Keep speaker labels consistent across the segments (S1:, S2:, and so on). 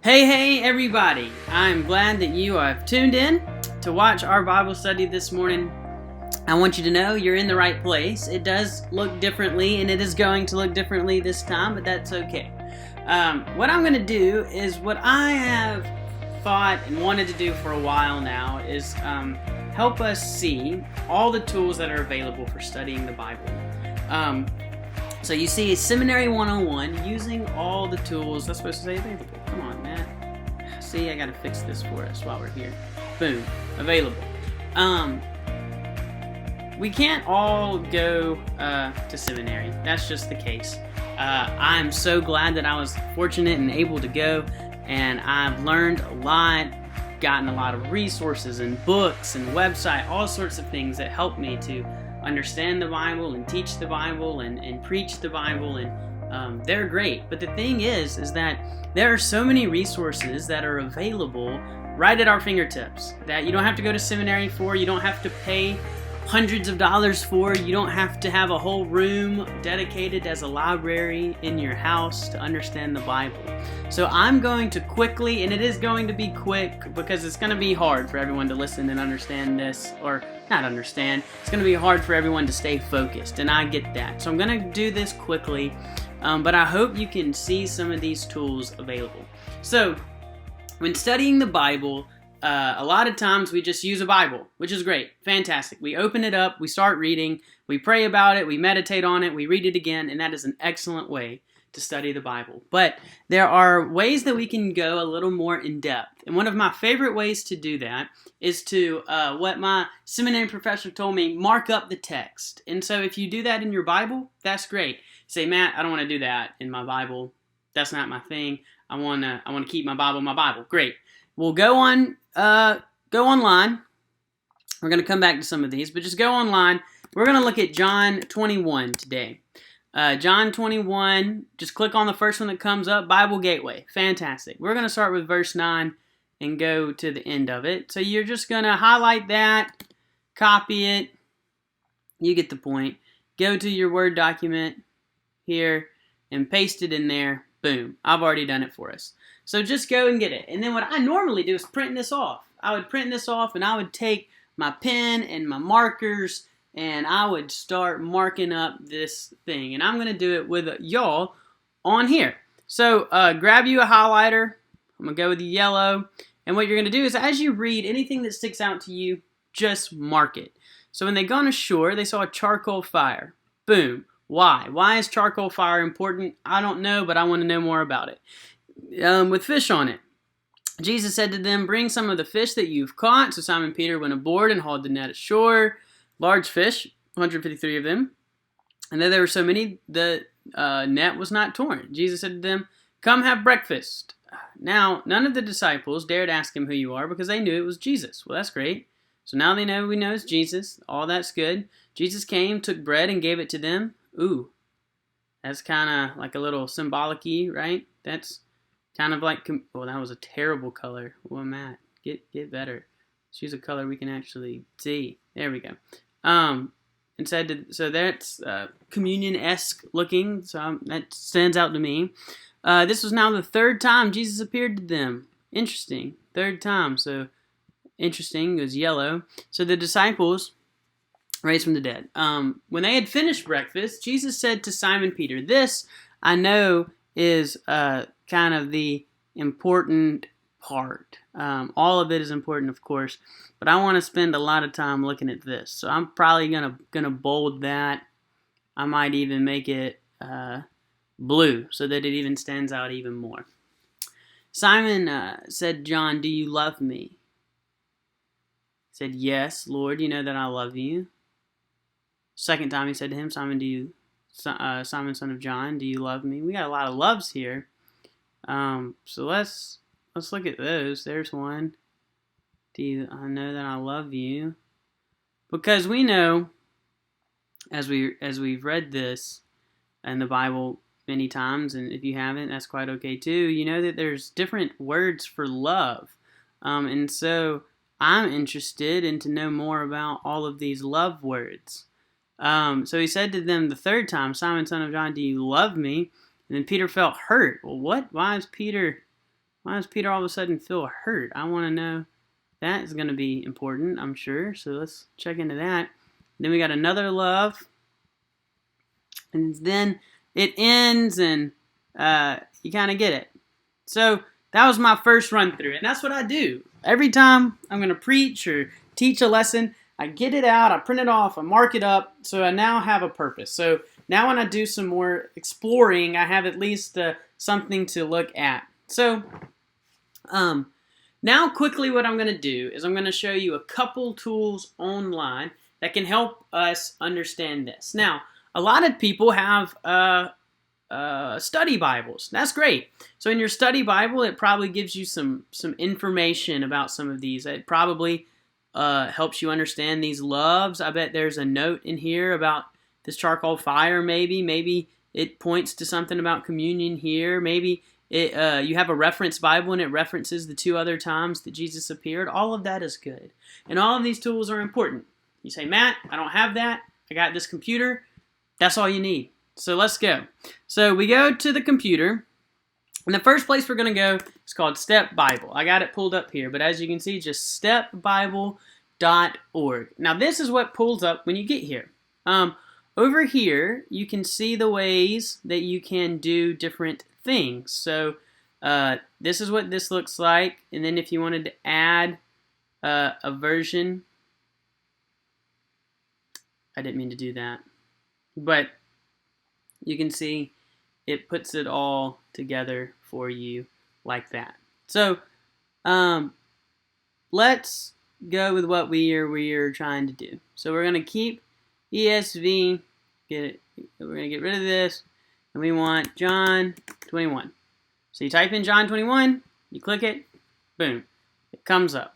S1: Hey, everybody! I'm glad that you have tuned in to watch our Bible study this morning. I want you to know you're in the right place. It does look differently, and it is going to look differently this time, but that's okay. What I'm going to do is what I have thought and wanted to do for a while now is help us see all the tools that are available for studying the Bible. So you see Seminary 101, using all the tools. That's supposed to say available. Come on, Matt. See, I gotta fix this for us while we're here. Boom, available. We can't all go to seminary. That's just the case. I'm so glad that I was fortunate and able to go, and I've learned a lot, gotten a lot of resources and books and website, all sorts of things that help me to understand the Bible and teach the Bible and preach the Bible, and they're great. But the thing is that there are so many resources that are available right at our fingertips that you don't have to go to seminary for, you don't have to pay hundreds of dollars for, you don't have to have a whole room dedicated as a library in your house to understand the Bible. So I'm going to quickly, and it is going to be quick because it's going to be hard for everyone to listen and understand this, or not understand, it's going to be hard for everyone to stay focused, and I get that. So I'm going to do this quickly, but I hope you can see some of these tools available. So when studying the Bible, a lot of times we just use a Bible, which is great, fantastic. We open it up, we start reading, we pray about it, we meditate on it, we read it again, and that is an excellent way to study the Bible. But there are ways that we can go a little more in depth. And one of my favorite ways to do that is to, what my seminary professor told me, mark up the text. And so if you do that in your Bible, that's great. Say, Matt, I don't want to do that in my Bible. That's not my thing. I want to keep my Bible. Great. We'll go online. We're going to come back to some of these, but just go online. We're going to look at John 21 today. John 21, just click on the first one that comes up, Bible Gateway. Fantastic. We're going to start with verse 9 and go to the end of it. So you're just going to highlight that, copy it. You get the point. Go to your Word document here and paste it in there. Boom. I've already done it for us. So just go and get it. And then what I normally do is print this off. I would print this off and I would take my pen and my markers and I would start marking up this thing. And I'm going to do it with y'all on here. So grab you a highlighter. I'm going to go with the yellow. And what you're going to do is as you read, anything that sticks out to you, just mark it. So when they gone ashore, they saw a charcoal fire. Boom. Why? Why is charcoal fire important? I don't know, but I want to know more about it. With fish on it. Jesus said to them, bring some of the fish that you've caught. So Simon Peter went aboard and hauled the net ashore. Large fish, 153 of them. And though there were so many, the net was not torn. Jesus said to them, come have breakfast. Now, none of the disciples dared ask him who you are because they knew it was Jesus. Well, that's great. So now we know it's Jesus. All that's good. Jesus came, took bread, and gave it to them. Ooh, that's kind of like a little symbolic-y, right? That's kind of like, well, that was a terrible color. Well, Matt, get better. Let's use a color we can actually see. There we go. And so that's communion-esque looking, so that stands out to me. This was now the third time Jesus appeared to them. Interesting. Third time, so interesting. It was yellow. So the disciples raised from the dead. When they had finished breakfast, Jesus said to Simon Peter, this I know is kind of the important part. All of it is important, of course, but I want to spend a lot of time looking at this. So I'm probably gonna bold that. I might even make it blue so that it even stands out even more. Simon said, John, do you love me? He said, yes, Lord, you know that I love you. Second time he said to him, Simon, Simon, son of John, do you love me? We got a lot of loves here. So let's look at those. There's one. I know that I love you? Because we know, as we've read this in the Bible many times, and if you haven't, that's quite okay too. You know that there's different words for love, and so I'm interested in to know more about all of these love words. So he said to them the third time, Simon, son of John, do you love me? And then Peter felt hurt. Well, what? Why is Peter Why does Peter all of a sudden feel hurt? I want to know. That is going to be important, I'm sure. So let's check into that. Then we got another love. And then it ends, and you kind of get it. So that was my first run through. And that's what I do. Every time I'm going to preach or teach a lesson, I get it out, I print it off, I mark it up, so I now have a purpose. So now when I do some more exploring, I have at least something to look at. So now quickly what I'm going to do is I'm going to show you a couple tools online that can help us understand this. Now, a lot of people have study Bibles. That's great. So in your study Bible, it probably gives you some information about some of these. It probably helps you understand these loves. I bet there's a note in here about this charcoal fire, maybe. Maybe it points to something about communion here. Maybe you have a reference Bible and it references the 2 other times that Jesus appeared. All of that is good. And all of these tools are important. You say, Matt, I don't have that. I got this computer. That's all you need. So let's go. So we go to the computer. And the first place we're going to go is called Step Bible. I got it pulled up here. But as you can see, just stepbible.org. Now this is what pulls up when you get here. Over here, you can see the ways that you can do different things. So this is what this looks like. And then if you wanted to add a version, I didn't mean to do that. But you can see it puts it all together for you like that. So let's go with what we are trying to do. So we're going to keep ESV. We're going to get rid of this. And we want John 21. So you type in John 21. You click it. Boom. It comes up.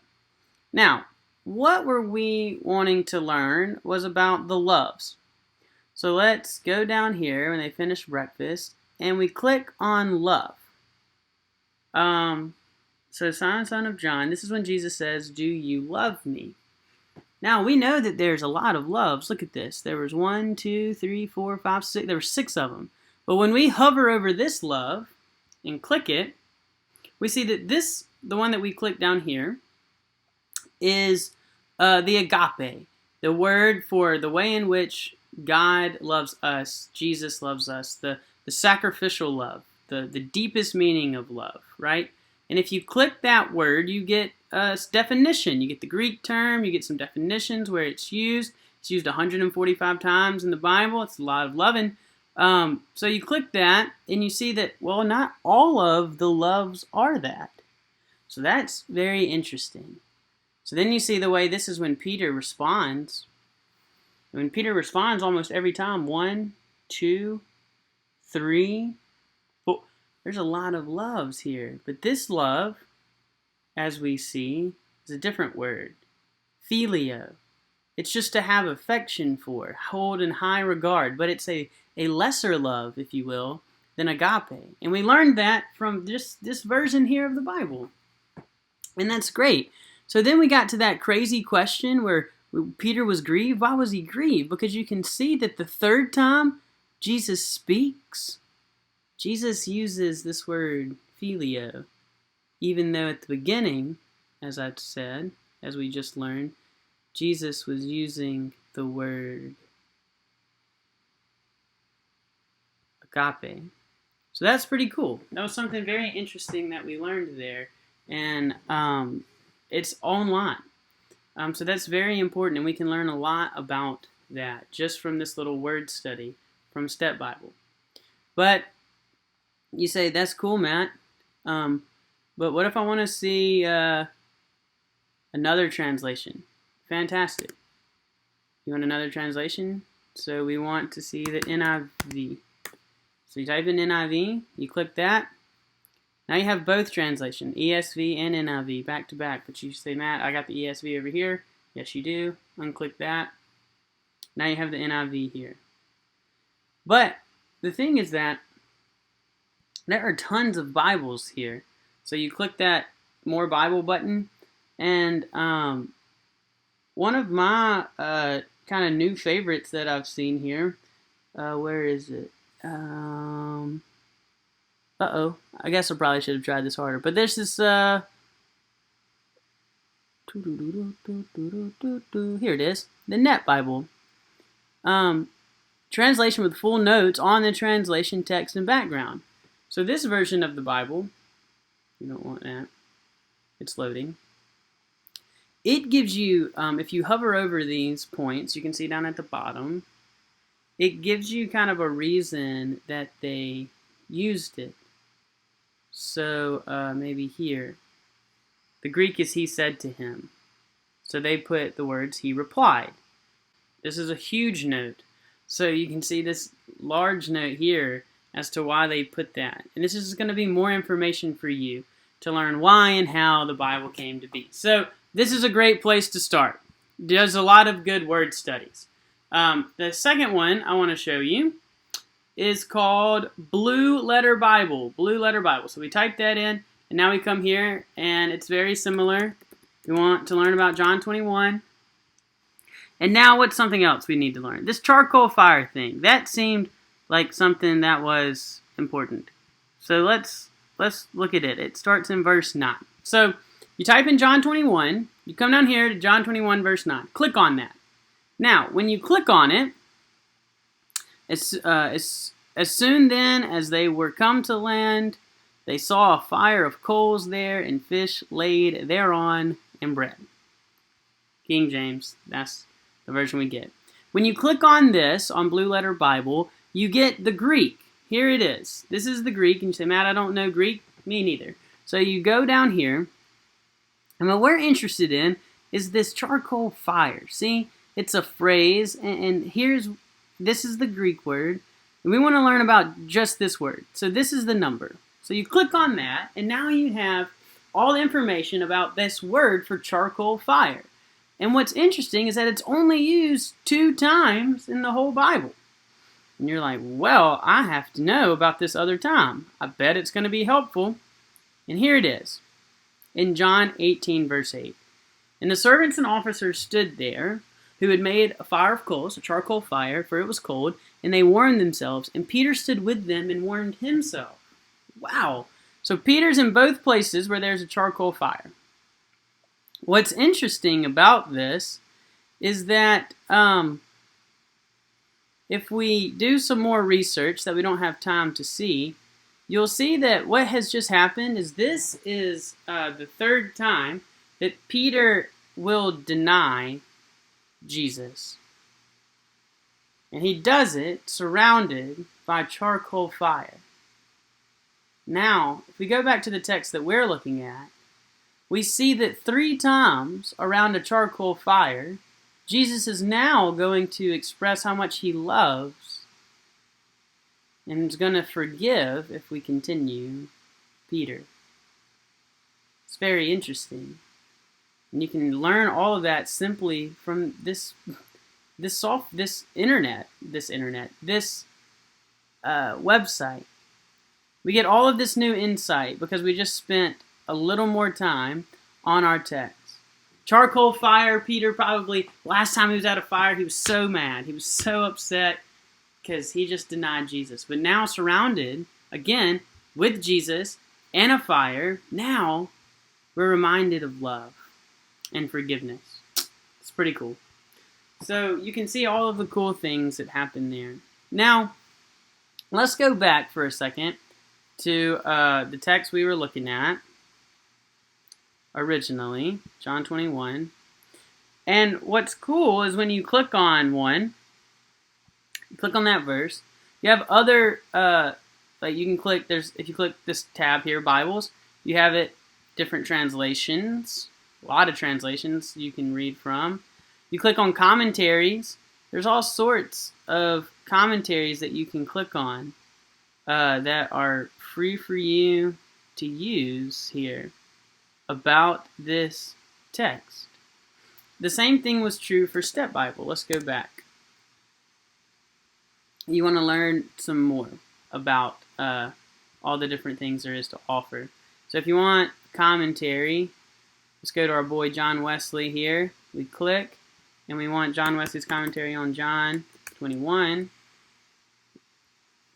S1: Now, what were we wanting to learn was about the loves. So let's go down here when they finish breakfast, and we click on love. So Simon, son of John, this is when Jesus says, do you love me? Now, we know that there's a lot of loves. Look at this. There was 1, 2, 3, 4, 5, 6. There were 6 of them. But when we hover over this love and click it, we see that this, the one that we click down here, is the agape, the word for the way in which God loves us, Jesus loves us, the sacrificial love, the deepest meaning of love, right? And if you click that word, you get a definition. You get the Greek term, you get some definitions where it's used. It's used 145 times in the Bible. It's a lot of loving. So you click that, and you see that, well, not all of the loves are that. So that's very interesting. So then you see the way this is when Peter responds. When Peter responds almost every time, 1, 2, 3, 4. There's a lot of loves here. But this love, as we see, is a different word. Phileo. It's just to have affection for, hold in high regard. But it's a lesser love, if you will, than agape. And we learned that from just this version here of the Bible. And that's great. So then we got to that crazy question where Peter was grieved. Why was he grieved? Because you can see that the 3rd time Jesus speaks, Jesus uses this word phileo, even though at the beginning, as I've said, as we just learned, Jesus was using the word agape. So that's pretty cool. That was something very interesting that we learned there. And it's online. So that's very important, and we can learn a lot about that just from this little word study from Step Bible. But you say, that's cool, Matt. But what if I want to see another translation? Fantastic. You want another translation? So we want to see the NIV. So you type in NIV, you click that. Now you have both translations, ESV and NIV, back to back. But you say, Matt, I got the ESV over here. Yes, you do. Unclick that. Now you have the NIV here. But the thing is that there are tons of Bibles here. So you click that More Bible button. And one of my kind of new favorites that I've seen here, where is it? Uh-oh. I guess I probably should have tried this harder. But there's this, here it is. The Net Bible. Translation with full notes on the translation text and background. So this version of the Bible, you don't want that. It's loading. It gives you, if you hover over these points, you can see down at the bottom, it gives you kind of a reason that they used it. So maybe here, the Greek is he said to him. So they put the words he replied. This is a huge note. So you can see this large note here as to why they put that. And this is going to be more information for you to learn why and how the Bible came to be. So this is a great place to start. There's a lot of good word studies. The second one I want to show you is called Blue Letter Bible. Blue Letter Bible. So we type that in, and now we come here, and it's very similar. We want to learn about John 21. And now what's something else we need to learn? This charcoal fire thing. That seemed like something that was important. So let's look at it. It starts in verse 9. So you type in John 21. You come down here to John 21 verse 9. Click on that. Now, when you click on it, as soon then as they were come to land, they saw a fire of coals there, and fish laid thereon, and bread. King James, that's the version we get. When you click on this, on Blue Letter Bible, you get the Greek. Here it is. This is the Greek, and you say, Matt, I don't know Greek. Me neither. So you go down here, and what we're interested in is this charcoal fire. See, it's a phrase, and this is the Greek word, and we want to learn about just this word. So this is the number. So you click on that, and now you have all the information about this word for charcoal fire. And what's interesting is that it's only used 2 times in the whole Bible. And you're like, well, I have to know about this other time. I bet it's going to be helpful. And here it is. In John 18, verse 8. And the servants and officers stood there, who had made a fire of coals, a charcoal fire, for it was cold, and they warmed themselves. And Peter stood with them and warmed himself. Wow. So Peter's in both places where there's a charcoal fire. What's interesting about this is that if we do some more research that we don't have time to see, you'll see that what has just happened is this is the 3rd time that Peter will deny Jesus. And he does it surrounded by charcoal fire. Now, if we go back to the text that we're looking at, we see that 3 times around a charcoal fire, Jesus is now going to express how much he loves and is going to forgive, if we continue, Peter. It's very interesting. And you can learn all of that simply from this website. We get all of this new insight because we just spent a little more time on our text. Charcoal fire, Peter probably, last time he was at a fire, he was so mad. He was so upset because he just denied Jesus. But now surrounded, again, with Jesus and a fire, now we're reminded of love and forgiveness. It's pretty cool. So you can see all of the cool things that happen there. Now, let's go back for a second to the text we were looking at originally, John 21. And what's cool is when you click on one, click on that verse, you have other, like you can click, if you click this tab here, Bibles, you have it, different translations, a lot of translations you can read from. You click on commentaries, there's all sorts of commentaries that you can click on that are free for you to use here about this text. The same thing was true for Step Bible. Let's go back. You want to learn some more about all the different things there is to offer. So if you want commentary, let's go to our boy John Wesley here. We click, and we want John Wesley's commentary on John 21.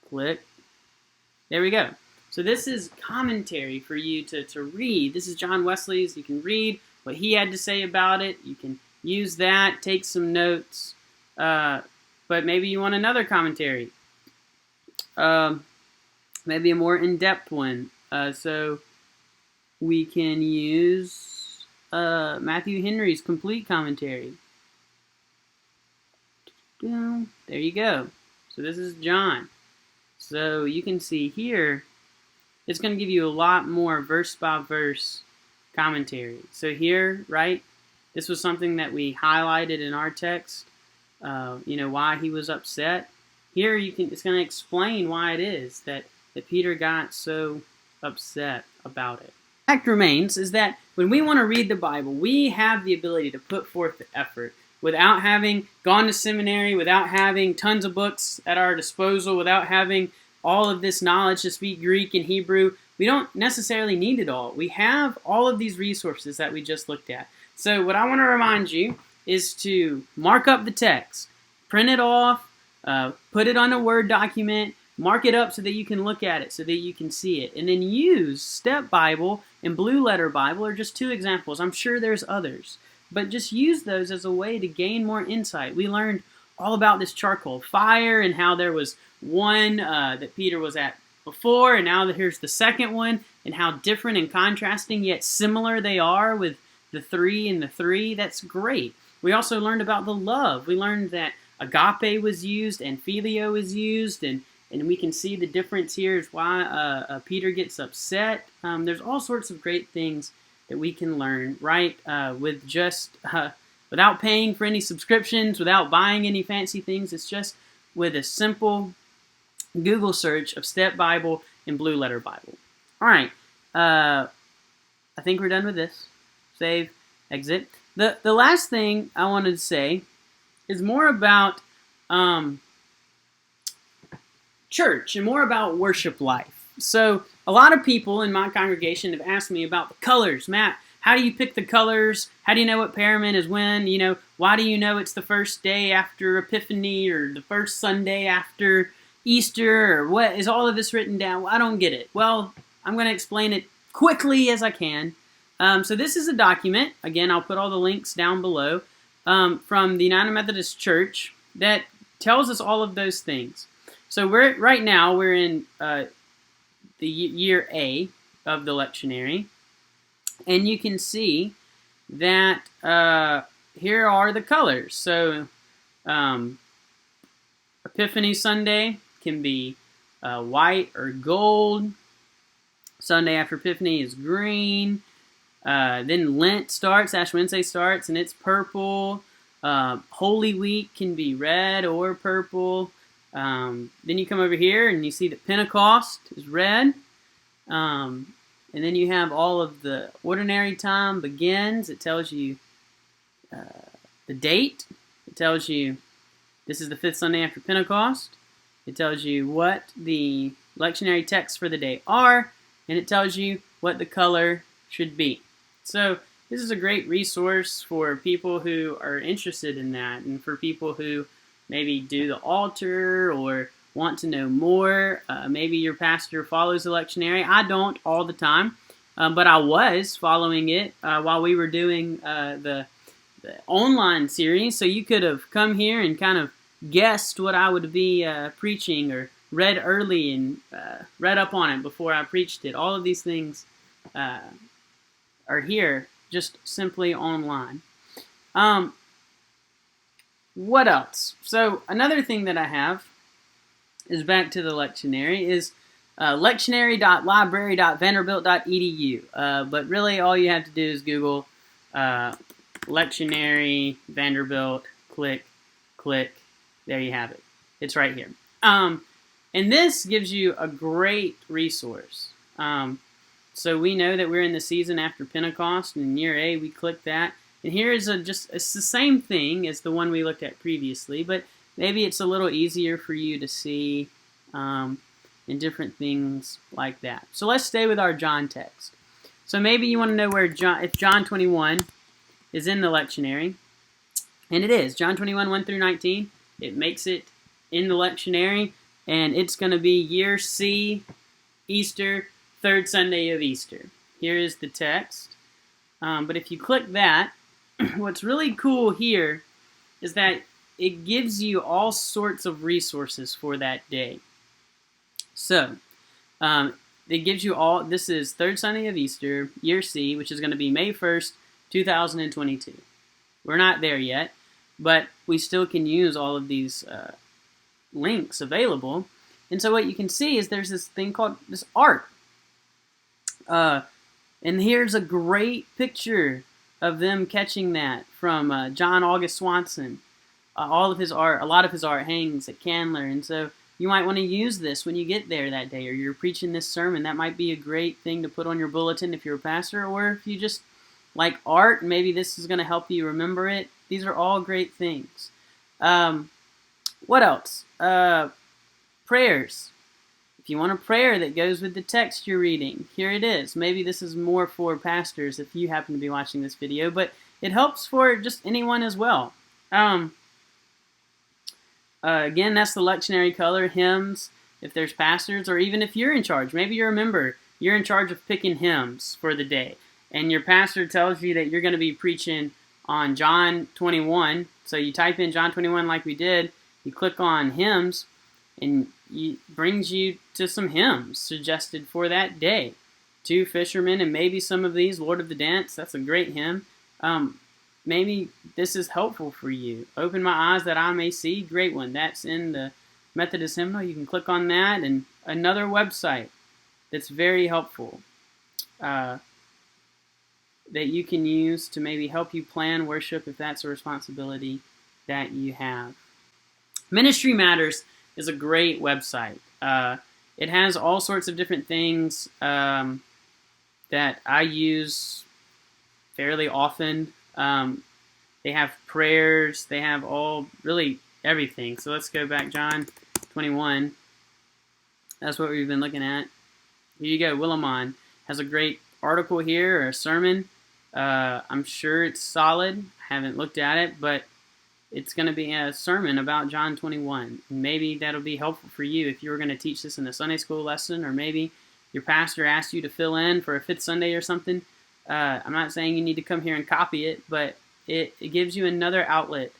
S1: Click. There we go. So this is commentary for you to read. This is John Wesley's. You can read what he had to say about it. You can use that, take some notes. But maybe you want another commentary. Maybe a more in-depth one. So we can use Matthew Henry's complete commentary. There you go. So this is John. So you can see here, it's going to give you a lot more verse-by-verse commentary. So here, right, this was something that we highlighted in our text, why he was upset. Here it's going to explain why it is that Peter got so upset about it. The fact remains is that when we want to read the Bible, we have the ability to put forth the effort without having gone to seminary, without having tons of books at our disposal, without having all of this knowledge to speak Greek and Hebrew. We don't necessarily need it all. We have all of these resources that we just looked at. So what I want to remind you is to mark up the text, print it off, put it on a Word document, mark it up so that you can look at it, so that you can see it. And then use Step Bible and Blue Letter Bible are just two examples. I'm sure there's others. But just use those as a way to gain more insight. We learned all about this charcoal fire and how there was one that Peter was at before, and now here's the second one, and how different and contrasting yet similar they are with the 3 and the 3. That's great. We also learned about the love. We learned that agape was used and phileo is used, and we can see the difference here is why Peter gets upset. There's all sorts of great things that we can learn, right, with just without paying for any subscriptions, without buying any fancy things. It's just with a simple Google search of Step Bible and Blue Letter Bible. All right, I think we're done with this. Save, exit. The last thing I wanted to say is more about church and more about worship life. So a lot of people in my congregation have asked me about the colors. Matt, how do you pick the colors? How do you know what Perriman is when? Why do you know it's the first day after Epiphany or the first Sunday after Easter? Or what is all of this written down? Well, I don't get it. Well, I'm going to explain it quickly as I can. So this is a document. Again, I'll put all the links down below from the United Methodist Church that tells us all of those things. So right now we're in the year A of the lectionary, and you can see that here are the colors. So Epiphany Sunday can be white or gold. Sunday after Epiphany is green. Then Lent starts, Ash Wednesday starts, and it's purple. Holy Week can be red or purple. Then you come over here and you see that Pentecost is red. And then you have all of the ordinary time begins. It tells you the date. It tells you this is the 5th Sunday after Pentecost. It tells you what the lectionary texts for the day are. And it tells you what the color should be. So this is a great resource for people who are interested in that, and for people who maybe do the altar or want to know more. Maybe your pastor follows the lectionary. I don't all the time, but I was following it while we were doing the online series. So you could have come here and kind of guessed what I would be preaching, or read early and read up on it before I preached it. All of these things are here just simply online. What else? So another thing that I have is back to the lectionary is lectionary.library.vanderbilt.edu. But really all you have to do is Google lectionary Vanderbilt, click, there you have it. It's right here. And this gives you a great resource. So we know that we're in the season after Pentecost, and in year A we click that. And here is it's the same thing as the one we looked at previously, but maybe it's a little easier for you to see and different things like that. So let's stay with our John text. So maybe you want to know where if John 21 is in the lectionary, and it is. John 21, 1 through 19, it makes it in the lectionary, and it's going to be year C Easter, third Sunday of Easter. Here is the text. But if you click that, what's really cool here is that it gives you all sorts of resources for that day. So, it gives you all, this is third Sunday of Easter, year C, which is going to be May 1st, 2022. We're not there yet, but we still can use all of these links available. And so what you can see is there's this thing called this art. And here's a great picture of them catching that from John August Swanson. All of his art, a lot of his art hangs at Candler, and so you might want to use this when you get there that day, or you're preaching this sermon. That might be a great thing to put on your bulletin if you're a pastor, or if you just like art, maybe this is going to help you remember it. These are all great things. What else? Prayers. If you want a prayer that goes with the text you're reading, here it is. Maybe this is more for pastors if you happen to be watching this video, but it helps for just anyone as well. Again, that's the lectionary color, hymns, if there's pastors, or even if you're in charge. Maybe you're a member. You're in charge of picking hymns for the day. And your pastor tells you that you're going to be preaching on John 21. So you type in John 21 like we did. You click on hymns, and it brings you to some hymns suggested for that day. Two fishermen, and maybe some of these, Lord of the Dance. That's a great hymn. Maybe this is helpful for you. Open my eyes that I may see. Great one. That's in the Methodist hymnal. You can click on that. And another website that's very helpful that you can use to maybe help you plan worship if that's a responsibility that you have. Ministry Matters is a great website. It has all sorts of different things that I use fairly often. They have prayers, they have really everything. So let's go back, John 21. That's what we've been looking at. Here you go, Willimon has a great article here, or a sermon. I'm sure it's solid. I haven't looked at it, but it's going to be a sermon about John 21. Maybe that'll be helpful for you if you were going to teach this in a Sunday school lesson, or maybe your pastor asked you to fill in for a fifth Sunday or something. I'm not saying you need to come here and copy it, but it gives you another outlet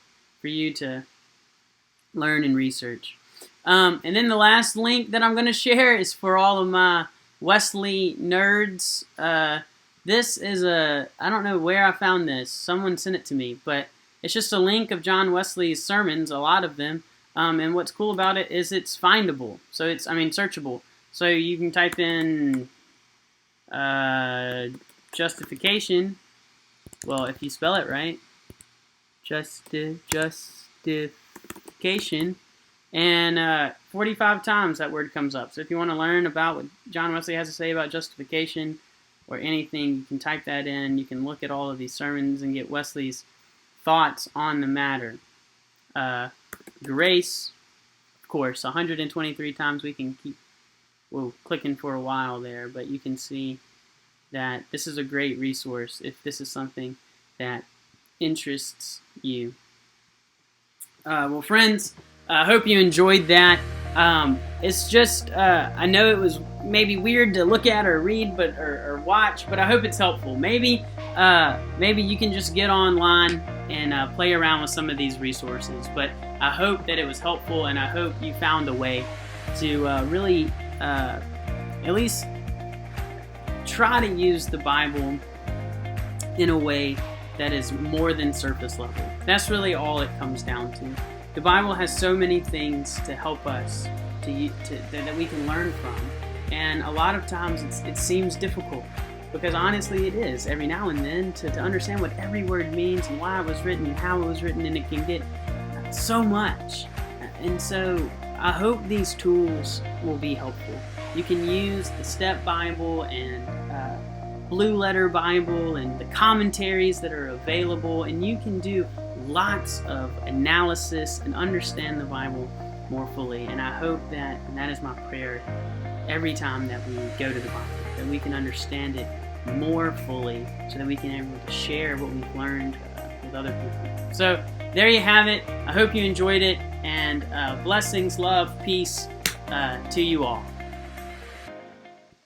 S1: for you to learn and research. And then the last link that I'm going to share is for all of my Wesley nerds. This is I don't know where I found this. Someone sent it to me, but it's just a link of John Wesley's sermons, a lot of them. And what's cool about it is it's findable. So it's, searchable. So you can type in justification. Well, if you spell it right, justification, and 45 times that word comes up. So if you want to learn about what John Wesley has to say about justification or anything, you can type that in. You can look at all of these sermons and get Wesley's thoughts on the matter. Grace, of course, 123 times. We can keep clicking for a while there, but you can see that this is a great resource if this is something that interests you. Well, friends, I hope you enjoyed that. It's just, I know it was maybe weird to look at or read or watch, but I hope it's helpful. Maybe you can just get online and play around with some of these resources. But I hope that it was helpful, and I hope you found a way to really at least try to use the Bible in a way that is more than surface level. That's really all it comes down to. The Bible has so many things to help us that we can learn from, and a lot of times it seems difficult, because honestly it is every now and then to understand what every word means and why it was written and how it was written, and it can get so much. And so I hope these tools will be helpful. You can use the Step Bible and Blue Letter Bible and the commentaries that are available, and you can do lots of analysis and understand the Bible more fully. And I hope that, and that is my prayer every time that we go to the Bible, that we can understand it more fully so that we can be able to share what we've learned with other people. So there you have it. I hope you enjoyed it, and blessings, love, peace to you all.